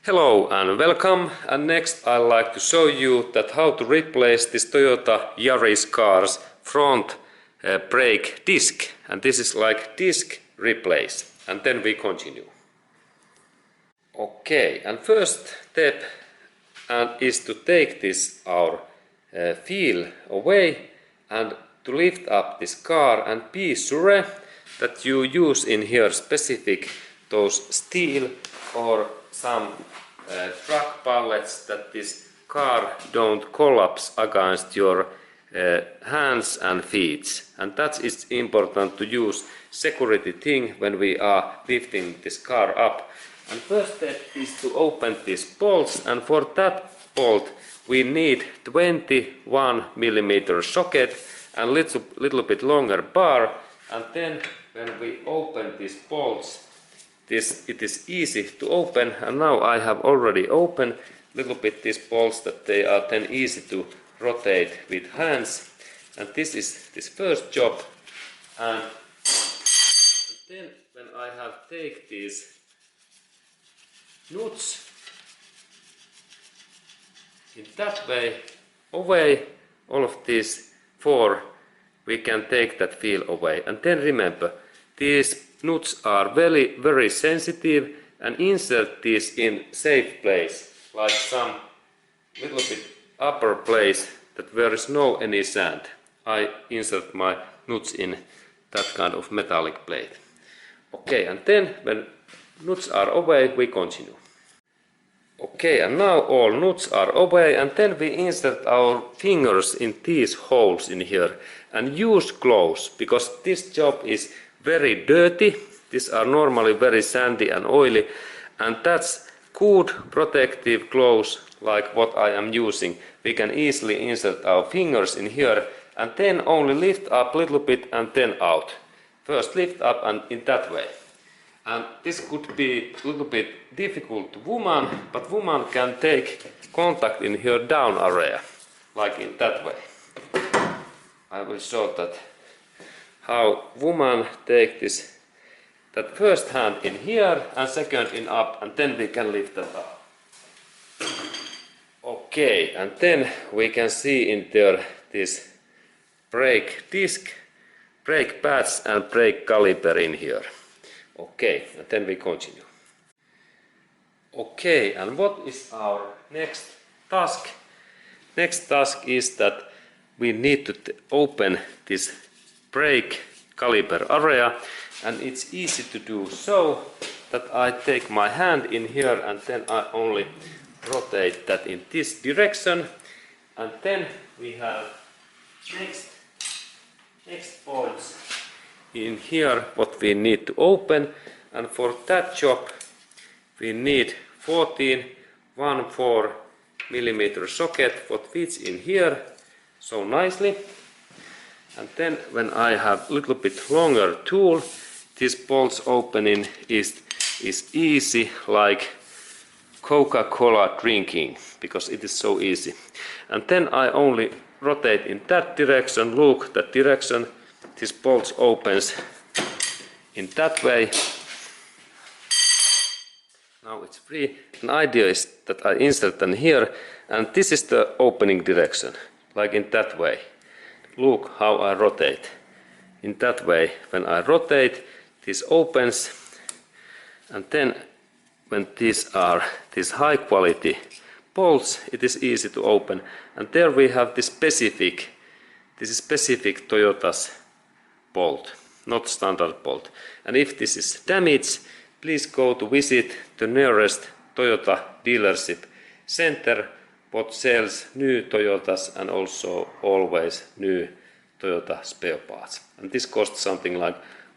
Hello and welcome, and next I'd like to show you that how to replace this Toyota Yaris car's front brake disc, and this is like disc replace, and then we continue. Okay, and first step is to take this our wheel away and to lift up this car, and be sure that you use in here specific those steel or some truck pallets, that this car don't collapse against your hands and feet, and that is important to use security thing when we are lifting this car up. And first step is to open these bolts, and for that bolt we need 21mm socket and little bit longer bar, and then when we open these bolts, it is easy to open, and now I have already opened little bit these bolts that they are then easy to rotate with hands, and this is this first job. And then when I have take these nuts in that way away, all of these four, we can take that wheel away. And then remember, these nuts are very sensitive, and insert these in safe place, like some little bit upper place that there is no any sand. I insert my nuts in that kind of metallic plate. Okay, and then when nuts are away, we continue. Okay, and now all nuts are away, and then we insert our fingers in these holes in here, and use gloves, because this job is very dirty. These are normally very sandy and oily, and that's good protective gloves like what I am using. We can easily insert our fingers in here, and then only lift up a little bit and then out. First lift up and in that way. And this could be a little bit difficult to woman, but woman can take contact in her down area, like in that way. I will show that how woman take this, that first hand in here and second in up, and then we can lift that up. Okay, and then we can see in there this brake disc, brake pads and brake caliper in here. Okay, and then we continue. Okay, and what is our next task? Next task is that we need to open this brake caliper area, and it's easy to do so that I take my hand in here, and then I only rotate that in this direction, and then we have next bolts in here what we need to open, and for that job we need 14mm socket what fits in here so nicely. And then when I have a little bit longer tool, this bolts opening is easy like Coca-Cola drinking, because it is so easy. And then I only rotate in that direction, look that direction, this bolt opens in that way. Now it's free. An idea is that I insert them here, and this is the opening direction, like in that way. Look how I rotate. In that way, when I rotate, this opens, and then when these are these high quality bolts, it is easy to open. And there we have this specific Toyota's bolt, not standard bolt. And if this is damaged, please go to visit the nearest Toyota dealership center what sells new Toyotas and also always new Toyota spare parts. And this costs something like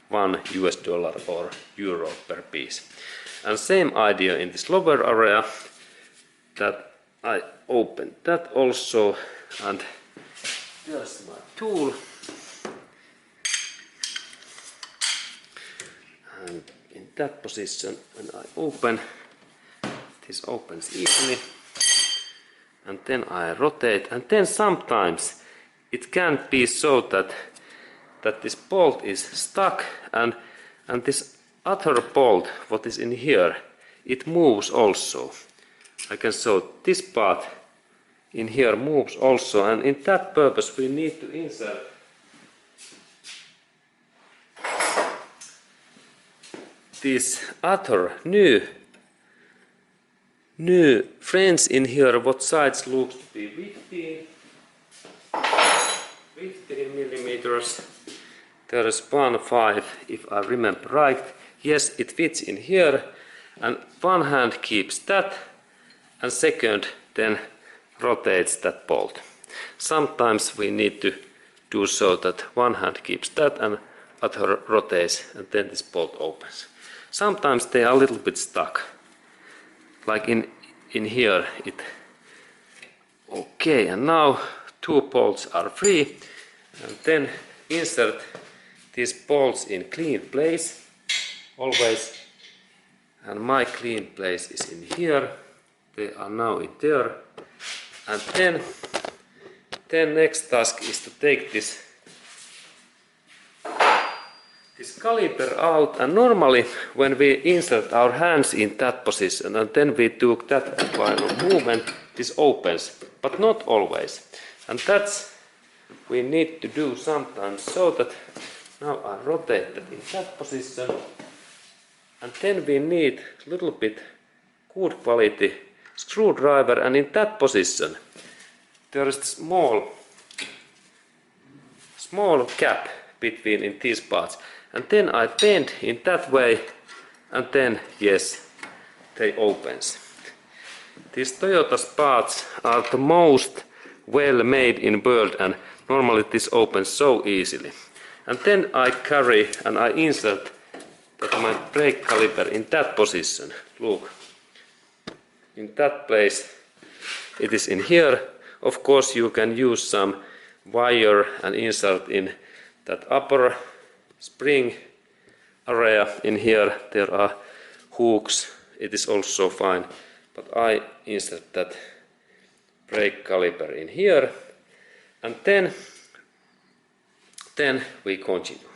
$1 or euro per piece. And same idea in this lower area, that I open that also, and there's my tool. And in that position, when I open, this opens easily. And then I rotate, and then sometimes it can be so that this bolt is stuck, and this other bolt what is in here, it moves also. I can show this part in here moves also, and in that purpose we need to insert this other new frames in here. What size looks to be 15 millimeters. There is 1.5 if I remember right. Yes, it fits in here, and one hand keeps that, and second then rotates that bolt. Sometimes we need to do so that one hand keeps that and other rotates, and then this bolt opens. Sometimes they are a little bit stuck, like in here it. Okay, and now two bolts are free, and then insert these bolts in clean place always, and my clean place is in here. They are now in there, and then next task is to take this caliper out, and normally when we insert our hands in that position and then we took that kind of movement, this opens, but not always, and that's we need to do sometimes, so that now I rotate that in that position, and then we need a little bit good quality screwdriver, and in that position there is a small gap between in these parts, and then I bend in that way, and then yes, they opens. These Toyota's parts are the most well made in world, and normally this opens so easily. And then I carry and I insert that my brake caliper in that position. Look, in that place it is in here. Of course you can use some wire and insert in that upper spring area in here. There are hooks, it is also fine, but I insert that brake caliper in here, and then we continue.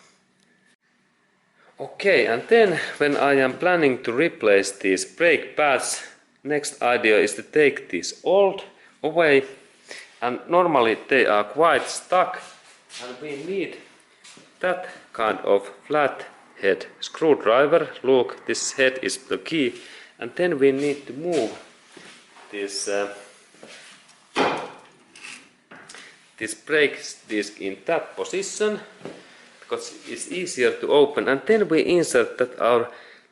Okay, and then when I am planning to replace these brake pads, next idea is to take these old away, and normally they are quite stuck, and we need that kind of flat head screwdriver. Look, this head is the key, and then we need to move this brake disc in that position, because it's easier to open, and then we insert that our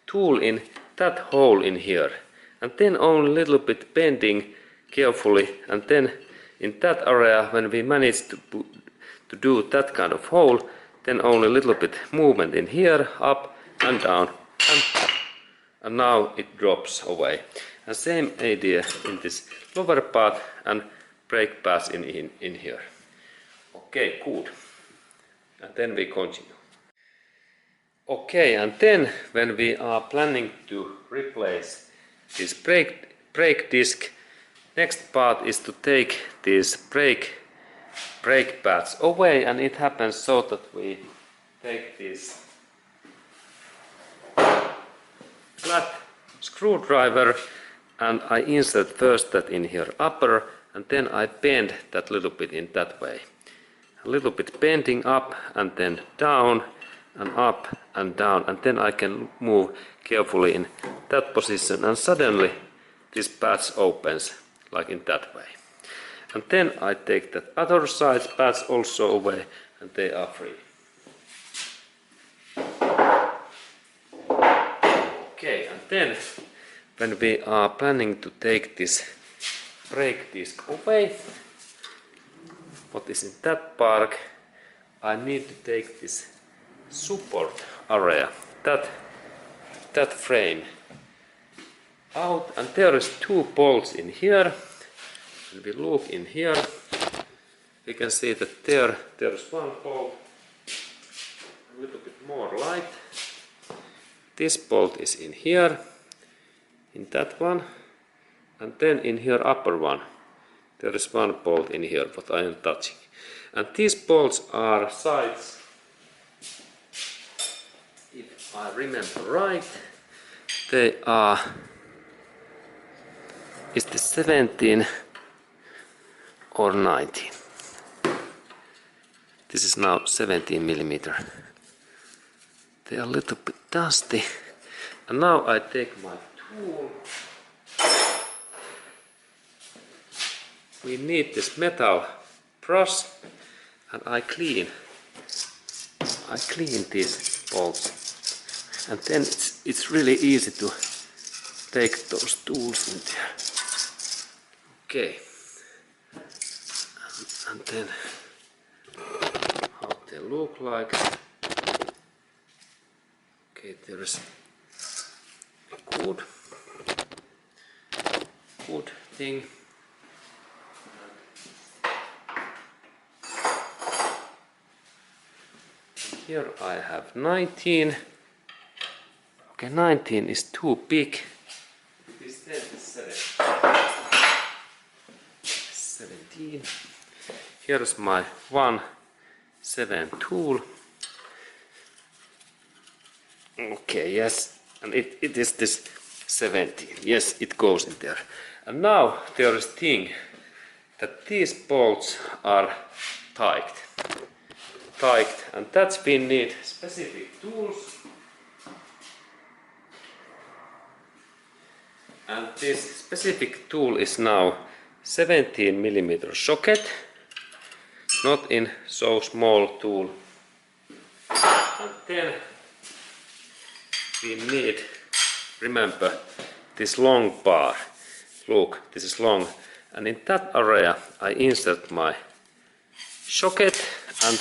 tool in that hole in here, and then only a little bit bending carefully, and then in that area when we manage to do that kind of hole, then only a little bit movement in here, up and down, and now it drops away. And same idea in this lower part, and brake pads in here. Okay, good. And then we continue. Okay, and then when we are planning to replace this brake disc, next part is to take these brake pads away, and it happens so that we take this flat screwdriver, and I insert first that in here upper, and then I bend that little bit in that way. A little bit bending up and then down and up and down, and then I can move carefully in that position, and suddenly this patch opens like in that way. And then I take that other side pads also away, and they are free. Okay, and then when we are planning to take this brake disc away, what is in that part, I need to take this support area, that frame out, and there is two bolts in here. When we look in here, we can see that there is one bolt, a little bit more light. This bolt is in here, in that one, and then in here upper one, there is one bolt in here what I am touching. And these bolts are size, if I remember right, they are Is this 17 or 19? This is now 17 millimeter. They are a little bit dusty. And now I take my tool. We need this metal brush and I clean these bolts. And then it's really easy to take those tools in there. Okay. And then how they look like. Okay, there is a good thing. Here I have 19. Okay, 19 is too big. This 10 is 17. Here is my 1/7 tool. Okay, yes, and it is this 17. Yes, it goes in there. And now there is thing that these bolts are tight, and that's we need specific tools. And this specific tool is now 17 millimeter socket, not in so small tool. And then we need, remember, this long bar. Look, this is long. And in that area I insert my socket, and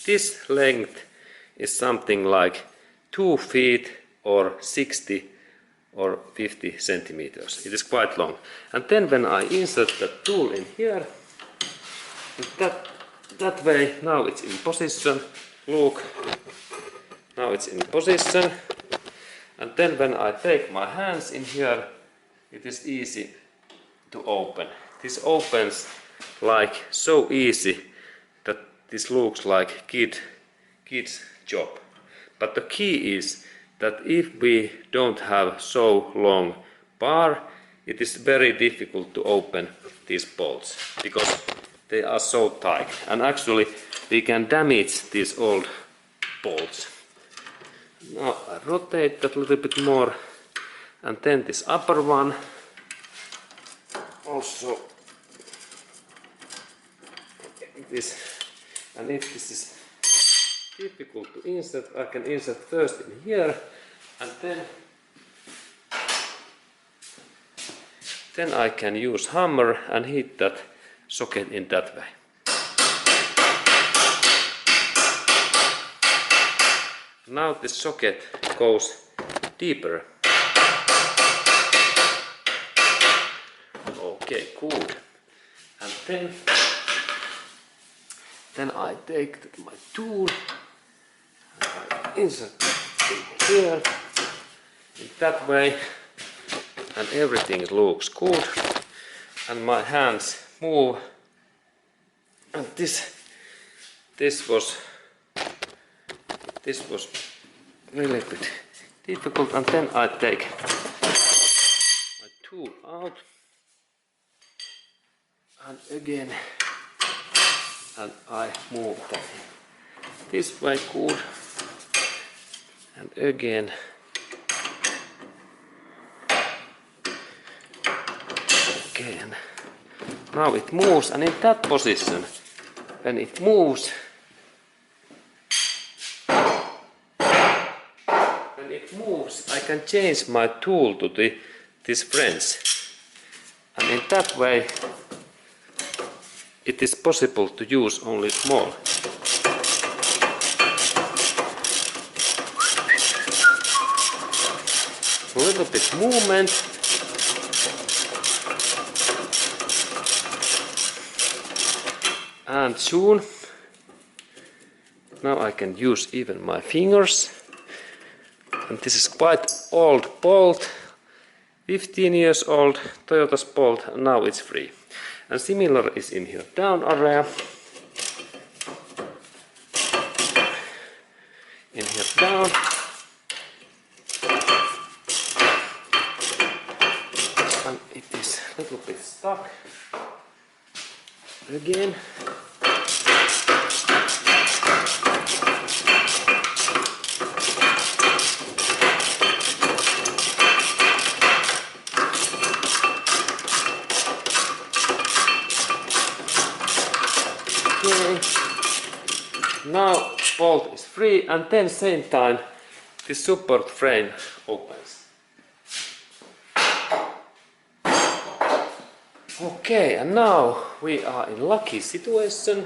this length is something like 2 feet or 60 or 50 centimeters. It is quite long. And then when I insert the tool in here, that way, now it's in position. Look, now it's in position. And then when I take my hands in here, it is easy to open. This opens like so easy that this looks like kid's job. But the key is that if we don't have so long bar, it is very difficult to open these bolts because they are so tight. And actually we can damage these old bolts. Now I rotate that a little bit more, and then this upper one also. This, and if this is difficult to insert, I can insert first in here, and then I can use hammer and hit that socket in that way. Now the socket goes deeper. Okay, good. And then I take my tool and I insert it here in that way, and everything looks good. And my hands move. And this was really bit difficult, and then I take my tool out and again, and I move that this way good, and again, again. Now it moves, and in that position, when it moves, I can change my tool to this French, and in that way it is possible to use only small. A little bit movement, and soon now I can use even my fingers. And this is quite old bolt, 15 years old, Toyota's bolt, and now it's free. And similar is in here down area. In here down. And it is a little again. Okay. Now bolt is free, and then same time the support frame opens. Okay, and now we are in lucky situation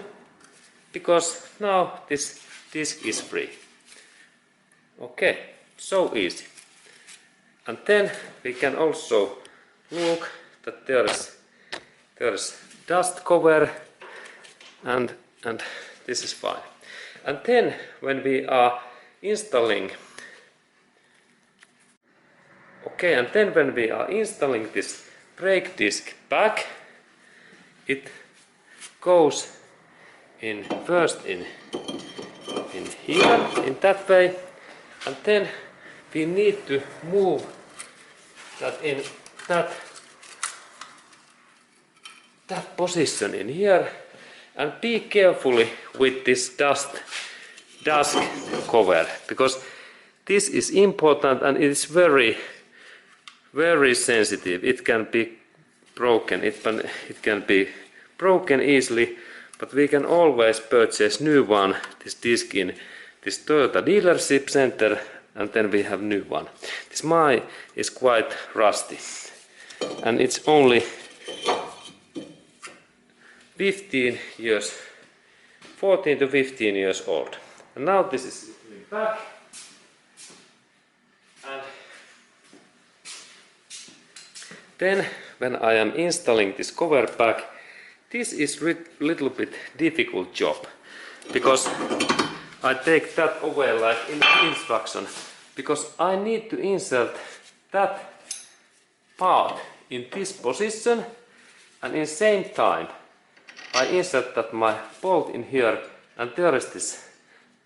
because now this disc is free. Okay, so easy. And then we can also look that there is dust cover and this is fine. And then when we are installing this brake disc back, it goes in first in here, in that way, and then we need to move that in that position in here, and be carefully with this dust cover, because this is important and it is very sensitive. It can be broken. It can be broken easily, but we can always purchase new one, this disc in this Toyota dealership center, and then we have new one. This mine is quite rusty, and it's only 14 to 15 years old. And now this is back, and then when I am installing this cover back, this is a little bit difficult job, because I take that away like in the instruction, because I need to insert that part in this position, and in same time I insert that my bolt in here, and there is this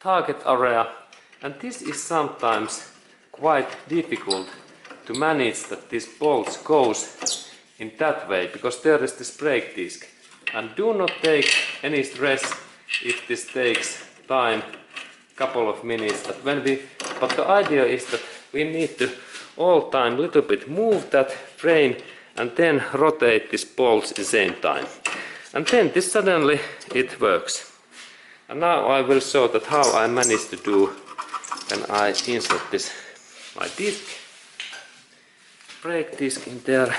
target area, and this is sometimes quite difficult to manage that this bolt goes in that way, because there is this brake disc. And do not take any stress if this takes time, couple of minutes. But the idea is that we need to all time little bit move that frame and then rotate these bolts at the same time. And then this suddenly it works. And now I will show that how I managed to do when I insert this my disc, brake disc in there.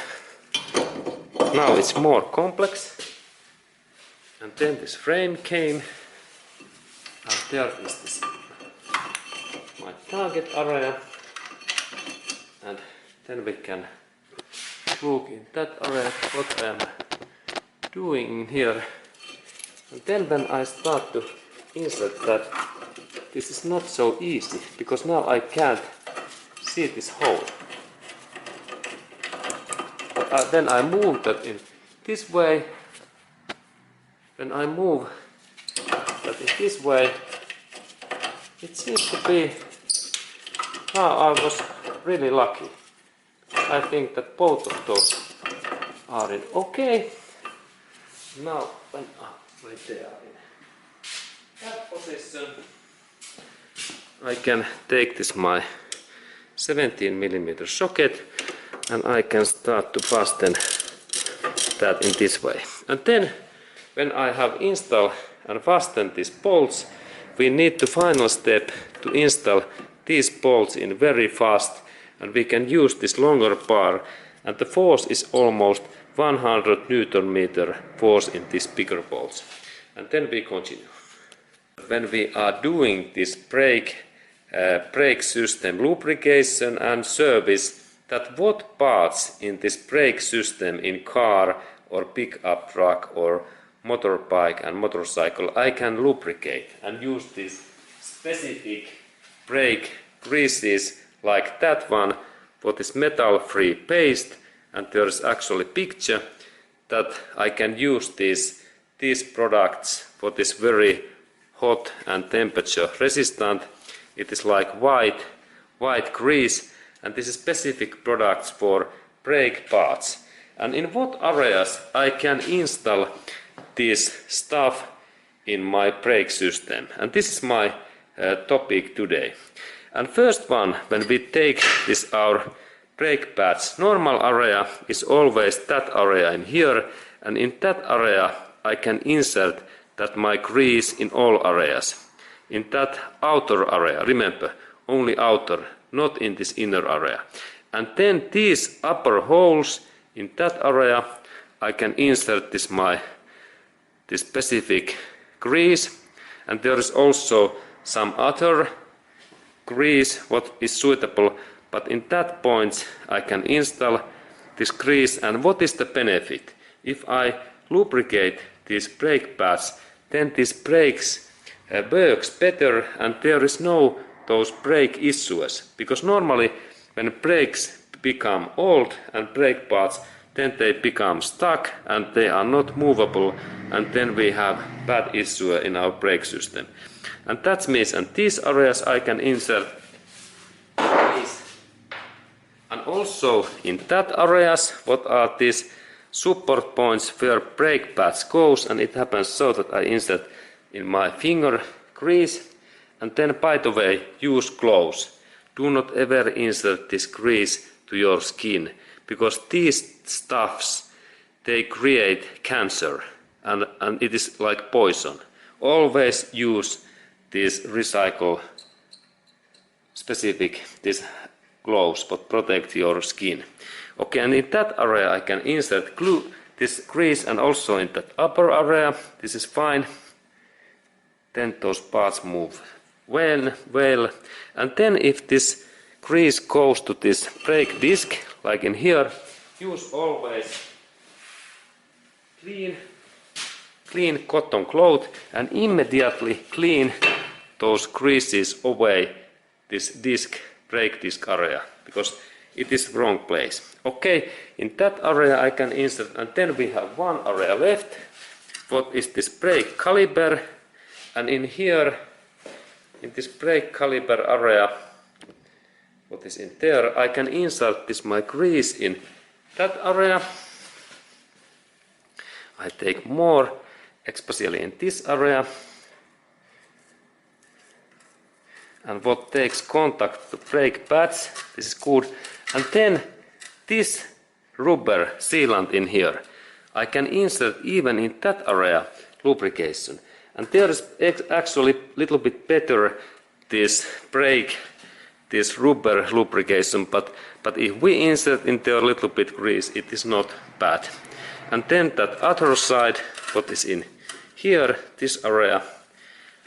Now it's more complex. And then this frame came, and there is this my target area, and then we can look in that area what I am doing in here. And then when I start to insert that, this is not so easy, because now I can't see this hole. But then I move that in this way. When I move that in this way, it seems to be, I was really lucky. I think that both of those are in okay. Now when they are in that position, I can take this my 17mm socket, and I can start to fasten that in this way. And then when I have installed and fastened these bolts, we need the final step to install these bolts in very fast, and we can use this longer bar, and the force is almost 100 Nm force in these bigger bolts. And then we continue. When we are doing this brake system lubrication and service, that what parts in this brake system in car or pickup truck or motorbike and motorcycle I can lubricate and use these specific brake greases like that one for this metal-free paste, and there's actually picture that I can use these products for this very hot and temperature resistant. It is like white grease, and this is specific products for brake parts. And in what areas I can install this stuff in my brake system. And this is my topic today. And first one, when we take this our brake pads, normal area is always that area in here, and in that area I can insert that my grease in all areas. In that outer area, remember, only outer, not in this inner area. And then these upper holes in that area, I can insert this specific grease, and there is also some other grease what is suitable, but in that point I can install this grease. And what is the benefit? If I lubricate these brake pads, then this brakes works better, and there is no those brake issues, because normally when brakes become old and brake pads, then they become stuck and they are not movable, and then we have bad issue in our brake system. And that means in these areas I can insert these. And also in that areas, what are these support points where brake pads goes, and it happens so that I insert in my finger grease. And then, by the way, use gloves. Do not ever insert this grease to your skin, because these stuffs, they create cancer, and it is like poison. Always use these recycle specific these gloves that protect your skin. Okay, and in that area I can insert this grease, and also in that upper area. This is fine. Then those parts move well. And then if this grease goes to this brake disc, like in here, use always clean cotton cloth and immediately clean those greases away this brake disc area, because it is wrong place. Okay, in that area I can insert, and then we have one area left. What is this brake caliper? And in here, in this brake caliper area, what is in there, I can insert this my grease in that area. I take more, especially in this area. And what takes contact to brake pads, this is good. And then this rubber sealant in here, I can insert even in that area lubrication. And there is actually a little bit better this rubber lubrication, but if we insert in there a little bit grease, it is not bad. And then that other side, what is in here, this area,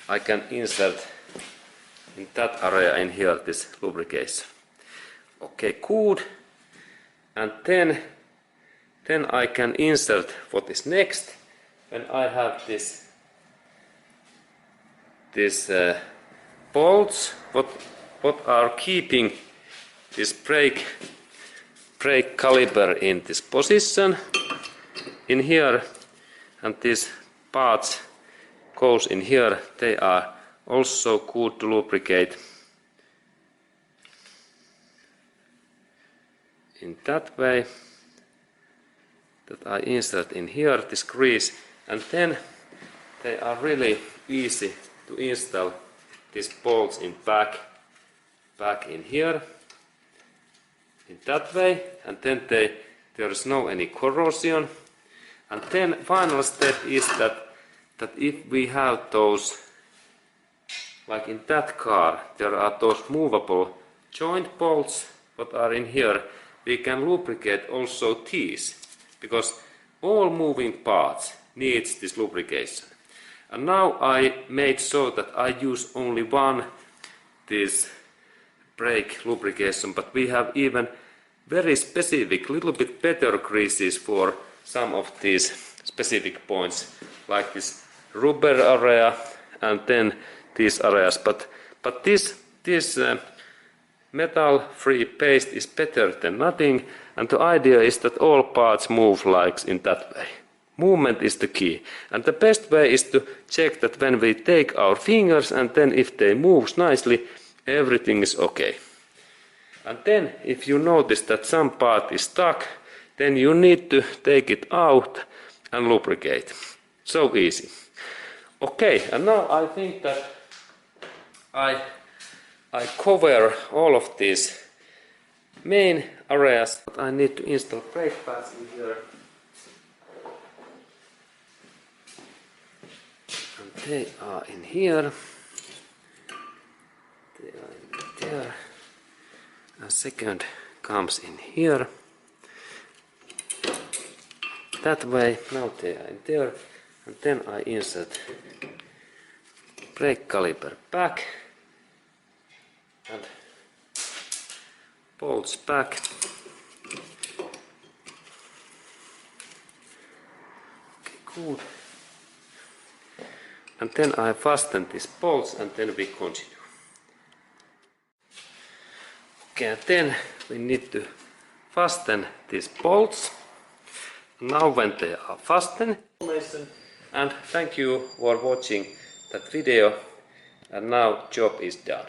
I can insert in that area in here this lubrication. Okay, good. And then I can insert what is next when I have these bolts what are keeping this brake caliper in this position in here, and these parts goes in here. They are also good to lubricate in that way, that I insert in here this grease, and then they are really easy to install these bolts in back in here in that way, and then there is no any corrosion. And then final step is that if we have those, like in that car, there are those movable joint bolts what are in here, we can lubricate also these, because all moving parts needs this lubrication. And now I made so that I use only one this brake lubrication, but we have even very specific, little bit better greases for some of these specific points, like this rubber area and then these areas. But this metal-free paste is better than nothing, and the idea is that all parts move like in that way. Movement is the key, and the best way is to check that when we take our fingers, and then if they move nicely, everything is okay. And then if you notice that some part is stuck, then you need to take it out and lubricate. So easy. Okay, and now I think that I cover all of these main areas. I need to install brake pads in here. And they are in here. They are in there. A second comes in here. That way, now they are in there. And then I insert brake caliper back and bolts back. Okay, good. And then I fasten these bolts and then we continue. Okay, and then we need to fasten these bolts. Now when they are fastened, and thank you for watching that video, and now job is done.